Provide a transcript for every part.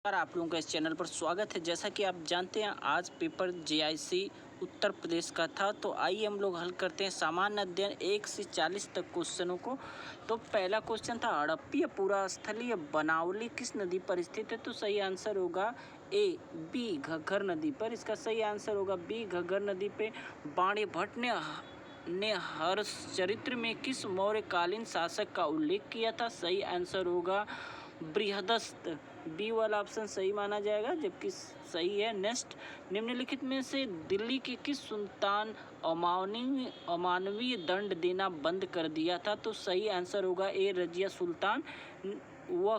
आप लोगों का इस चैनल पर स्वागत है। जैसा कि आप जानते हैं आज पेपर जेआईसी उत्तर प्रदेश का था, तो आइए हम लोग हल करते हैं सामान्य अध्ययन 1 से 40 तक क्वेश्चनों को। तो पहला क्वेश्चन था हड़प्पीय पुरा स्थलीय बनावली किस नदी पर स्थित है। तो सही आंसर होगा ए बी घग्गर नदी पर। इसका सही आंसर होगा बी घग्गर नदी पे। बाणीभट्ट भट्ट ने हर्षचरित्र में किस मौर्यकालीन शासक का उल्लेख किया था। सही आंसर होगा बृहदस्त। बी वाला ऑप्शन सही माना जाएगा, जबकि सही है। नेक्स्ट, निम्नलिखित में से दिल्ली के किस सुल्तान अमानवीय दंड देना बंद कर दिया था। तो सही आंसर होगा ए रजिया सुल्तान। वह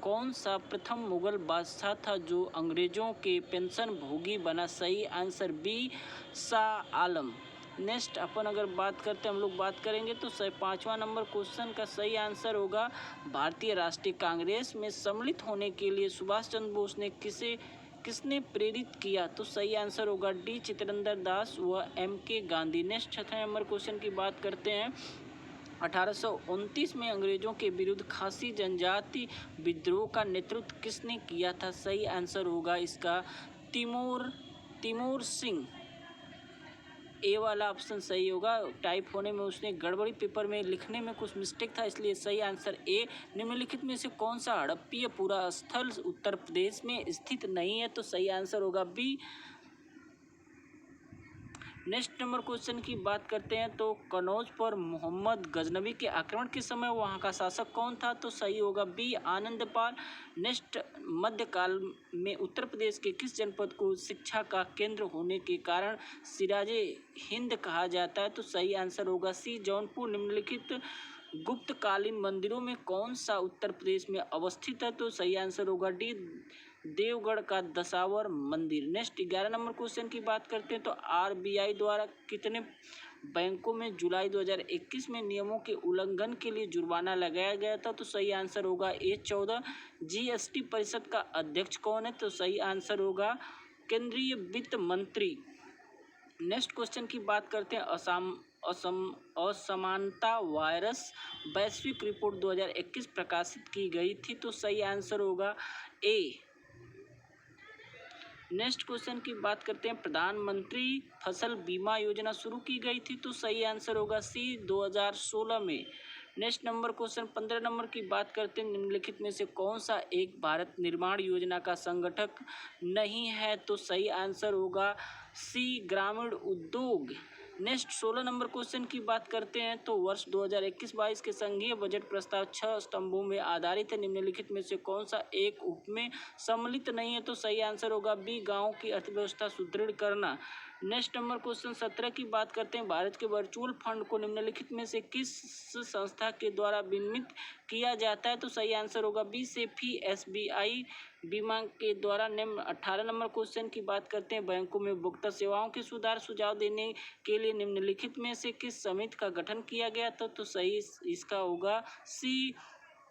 कौन सा प्रथम मुगल बादशाह था जो अंग्रेजों के पेंशन भोगी बना। सही answer B Shah Alam. Next अपन अगर बात करते हैं, हम लोग बात करेंगे तो 5वां नंबर क्वेश्चन का सही आंसर होगा भारतीय राष्ट्रीय कांग्रेस में सम्मिलित होने के लिए सुभाष चंद्र बोस ने किसने प्रेरित किया। तो सही आंसर होगा डी चितरंजन दास व M.K. Gandhi. Next 6 number question की बात करते हैं। 1829 में अंग्रेजों के विरुद्ध खासी जनजाति विद्रोह का नेतृत्व किसने किया था। सही आंसर होगा इसका तिमोर सिंह। ए वाला ऑप्शन सही होगा। टाइप होने में उसने गड़बड़ी, पेपर में लिखने में कुछ मिस्टेक था, इसलिए सही आंसर ए। निम्नलिखित में से कौन सा हड़प्पीय पुरा स्थल उत्तर प्रदेश में स्थित नहीं है। तो सही आंसर होगा बी। नेक्स्ट नंबर क्वेश्चन की बात करते हैं तो कनौज पर मोहम्मद गजनवी के आक्रमण के समय वहां का शासक कौन था। तो सही होगा बी आनंदपाल। नेक्स्ट, मध्यकाल में उत्तर प्रदेश के किस जनपद को शिक्षा का केंद्र होने के कारण सिराजे हिंद कहा जाता है। तो सही आंसर होगा सी जौनपुर। निम्नलिखित गुप्तकालीन मंदिरों में कौन सा उत्तर प्रदेश में अवस्थित है। तो सही आंसर होगा डी देवगढ़ का दशावर मंदिर। नेक्स्ट 11 नंबर क्वेश्चन की बात करते हैं तो RBI द्वारा कितने बैंकों में जुलाई 2021 में नियमों के उल्लंघन के लिए जुर्माना लगाया गया था। तो सही आंसर होगा ए 14। GST परिषद का अध्यक्ष कौन है। तो सही आंसर होगा केंद्रीय वित्त मंत्री। नेक्स्ट क्वेश्चन की बात करते हैं असमानता वायरस वैश्विक रिपोर्ट 2021 प्रकाशित की गई थी। तो सही आंसर होगा ए। नेक्स्ट क्वेश्चन की बात करते हैं प्रधानमंत्री फसल बीमा योजना शुरू की गई थी। तो सही आंसर होगा सी 2016 में। नेक्स्ट नंबर क्वेश्चन 15 नंबर की बात करते हैं निम्नलिखित में से कौन सा एक भारत निर्माण योजना का संगठक नहीं है। तो सही आंसर होगा सी ग्रामीण उद्योग। नेक्स्ट 16 नंबर क्वेश्चन की बात करते हैं तो वर्ष 2021-22 के संघीय बजट प्रस्ताव 6 स्तंभों में आधारित है। निम्नलिखित में से कौन सा एक उप में सम्मिलित नहीं है। तो सही आंसर होगा बी गांव की अर्थव्यवस्था सुदृढ़ करना। नेक्स्ट नंबर क्वेश्चन 17 की बात करते हैं भारत के वर्चुअल फंड को निम्नलिखित में से किस संस्था के द्वारा विनियमित किया जाता है। तो सही आंसर होगा बी सेफी SBI बीमा के द्वारा। निम्न 18 नंबर क्वेश्चन की बात करते हैं बैंकों में उपभोक्ता सेवाओं के सुधार सुझाव देने के लिए निम्नलिखित में से किस समिति का गठन किया गया था। तो सही इसका होगा सी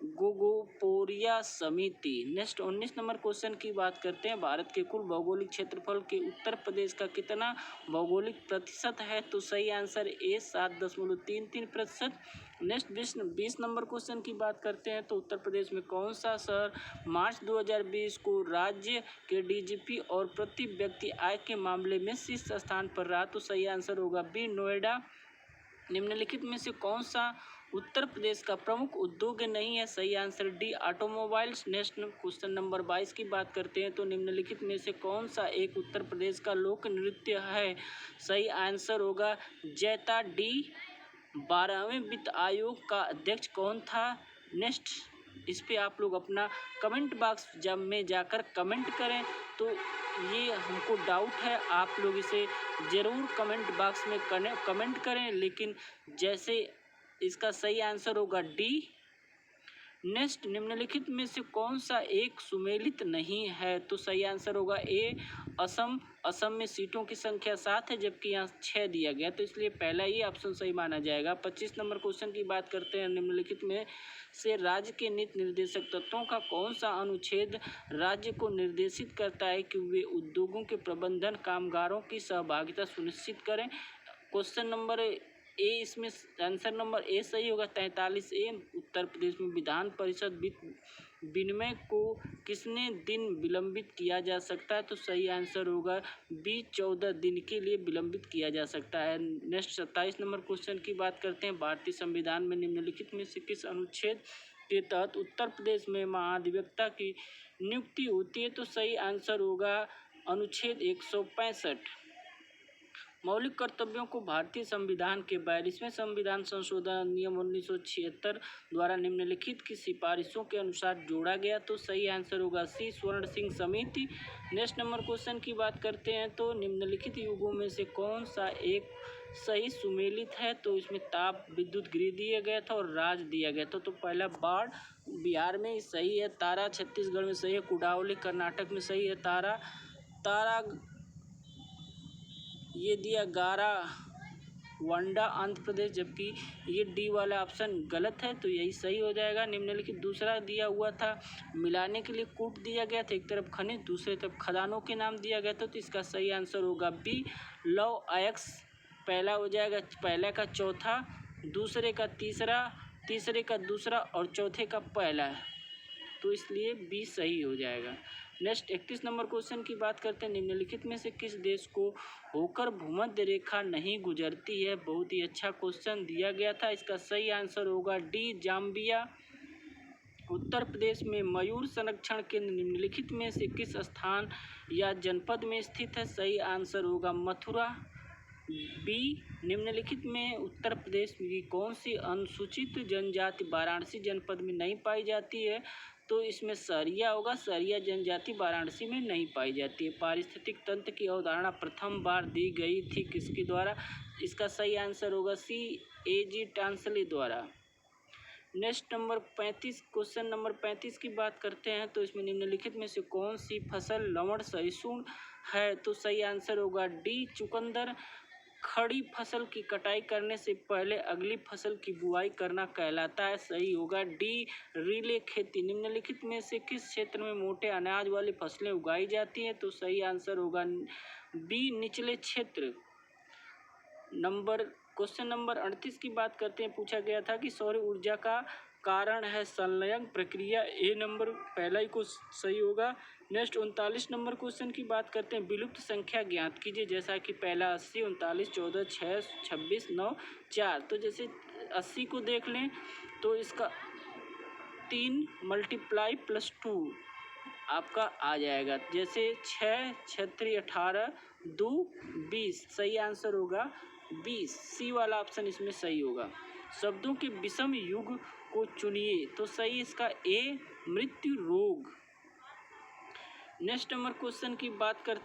गोगोपोरिया समिति। नेक्स्ट 19 नंबर क्वेश्चन की बात करते हैं भारत के कुल भौगोलिक क्षेत्रफल के उत्तर प्रदेश का कितना भौगोलिक प्रतिशत है। तो सही answer A 7.33%। Next 20 number question की बात करते हैं तो उत्तर प्रदेश में कौन सा शहर मार्च 2020 को राज्य के DGP और प्रति व्यक्ति आय के मामले में शीर्ष स्थान पर रहा। तो सही आंसर होगा बी नोएडा। निम्नलिखित में से कौन सा उत्तर प्रदेश का प्रमुख उद्योग नहीं है। सही answer D automobiles. Next question number 22 की बात करते हैं तो निम्नलिखित में से कौन सा एक उत्तर प्रदेश का लोक नृत्य है। सही आंसर होगा जैता। डी 12वें वित्त आयोग का अध्यक्ष कौन था। नेक्स्ट इस पे आप लोग अपना कमेंट बॉक्स जब में जाकर कमेंट करें। तो ये हमको डाउट है, आप लोग इसे ज़रूर कमेंट बॉक्स में कमेंट करें, लेकिन जैसे इसका सही आंसर होगा डी। नेक्स्ट, निम्नलिखित में से कौन सा एक सुमेलित नहीं है। तो सही आंसर होगा ए असम। असम में सीटों की संख्या 7 है, जबकि यहाँ 6 दिया गया, तो इसलिए पहला ही ऑप्शन सही माना जाएगा। 25 नंबर क्वेश्चन की बात करते हैं निम्नलिखित में से राज्य के नीति निर्देशक तत्वों का कौन सा अनुच्छेद राज्य को निर्देशित करता है कि वे उद्योगों के प्रबंधन कामगारों की सहभागिता सुनिश्चित करें। क्वेश्चन नंबर ए, इसमें आंसर नंबर ए सही होगा 43A। उत्तर प्रदेश में विधान परिषद विनिमय को कितने दिन विलंबित किया जा सकता है? तो सही आंसर होगा बी 14 दिन के लिए विलंबित किया जा सकता है। नेक्स्ट 27 नंबर क्वेश्चन की बात करते हैं। भारतीय संविधान में निम्नलिखित में से किस अनुच्छेद के तहत उत्तर प्रदेश में महाधिवक्ता की नियुक्ति होती है? तो सही आंसर होगा अनुच्छेद 165। मौलिक कर्तव्यों को भारतीय संविधान के 42वें संविधान संशोधन अधिनियम 1976 द्वारा निम्नलिखित की सिफारिशों के अनुसार जोड़ा गया। तो सही आंसर होगा सी स्वर्ण सिंह समिति। नेक्स्ट नंबर क्वेश्चन की बात करते हैं। तो निम्नलिखित युगों में से कौन सा एक सही सुमेलित है? तो इसमें ताप विद्युत गृह दिया गया था और राज दिया गया था। तो पहला बाढ़ बिहार में सही है, तारा छत्तीसगढ़ में सही है, कुडावली कर्नाटक में सही है, तारा ये दिया गारा वंडा आंध्र प्रदेश, जबकि ये डी वाला ऑप्शन गलत है, तो यही सही हो जाएगा। निम्नलिखित दूसरा दिया हुआ था मिलाने के लिए कूट दिया गया था, एक तरफ खनिज दूसरे तरफ खदानों के नाम दिया गया था। तो इसका सही आंसर होगा बी लव अयक्स। पहला हो जाएगा, पहला का चौथा, दूसरे का तीसरा, तीसरे का दूसरा और चौथे का पहला है, तो इसलिए बी सही हो जाएगा। नेक्स्ट 31 नंबर क्वेश्चन की बात करते हैं। निम्नलिखित में से किस देश को होकर भूमध्य रेखा नहीं गुजरती है? बहुत ही अच्छा क्वेश्चन दिया गया था। इसका सही आंसर होगा डी जाम्बिया। उत्तर प्रदेश में मयूर संरक्षण केंद्र निम्नलिखित में से किस स्थान या जनपद में स्थित है? सही आंसर होगा मथुरा। बी निम्नलिखित में उत्तर प्रदेश की कौन सी अनुसूचित जनजाति वाराणसी जनपद में नहीं पाई जाती है? तो इसमें सहरिया होगा। सहरिया जनजाति वाराणसी में नहीं पाई जाती है। पारिस्थितिक तंत्र की अवधारणा प्रथम बार दी गई थी किसके द्वारा? इसका सही आंसर होगा सी A.G. टांसले द्वारा। नेक्स्ट नंबर 35 क्वेश्चन नंबर 35 की बात करते हैं। तो इसमें निम्नलिखित में से कौन सी फसल लवण सहिष्णु है? तो सही आंसर होगा डी चुकंदर। खड़ी फसल की कटाई करने से पहले अगली फसल की बुआई करना कहलाता है। सही होगा डी रिले खेती। निम्नलिखित में से किस क्षेत्र में मोटे अनाज वाली फसलें उगाई जाती हैं? तो सही आंसर होगा बी निचले क्षेत्र। क्वेश्चन नंबर 38 की बात करते हैं। पूछा गया था कि सौर ऊर्जा का कारण है संलयन प्रक्रिया। ए नंबर पहला ही को सही होगा। नेक्स्ट 39 नंबर क्वेश्चन की बात करते हैं। विलुप्त संख्या ज्ञात कीजिए, जैसा कि पहला 80, 39, 14, 6, 26, 9, 4। तो जैसे 80 को देख लें तो इसका 3 × 2 आपका आ जाएगा। जैसे 6, 6, 18, 2, 20। सही आंसर होगा 20। सी वाला ऑप्शन इसमें सही होगा। शब्दों के विषम युग को चुनिए। तो सही इसका ए मृत्यु रोग। नेक्स्ट नंबर क्वेश्चन की बात कर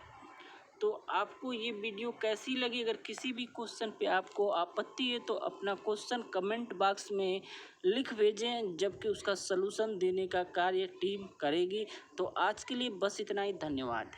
तो आपको ये वीडियो कैसी लगी? अगर किसी भी क्वेश्चन पे आपको आपत्ति है तो अपना क्वेश्चन कमेंट बॉक्स में लिख भेजें, जबकि उसका सलूशन देने का कार्य टीम करेगी। तो आज के लिए बस इतना ही। धन्यवाद।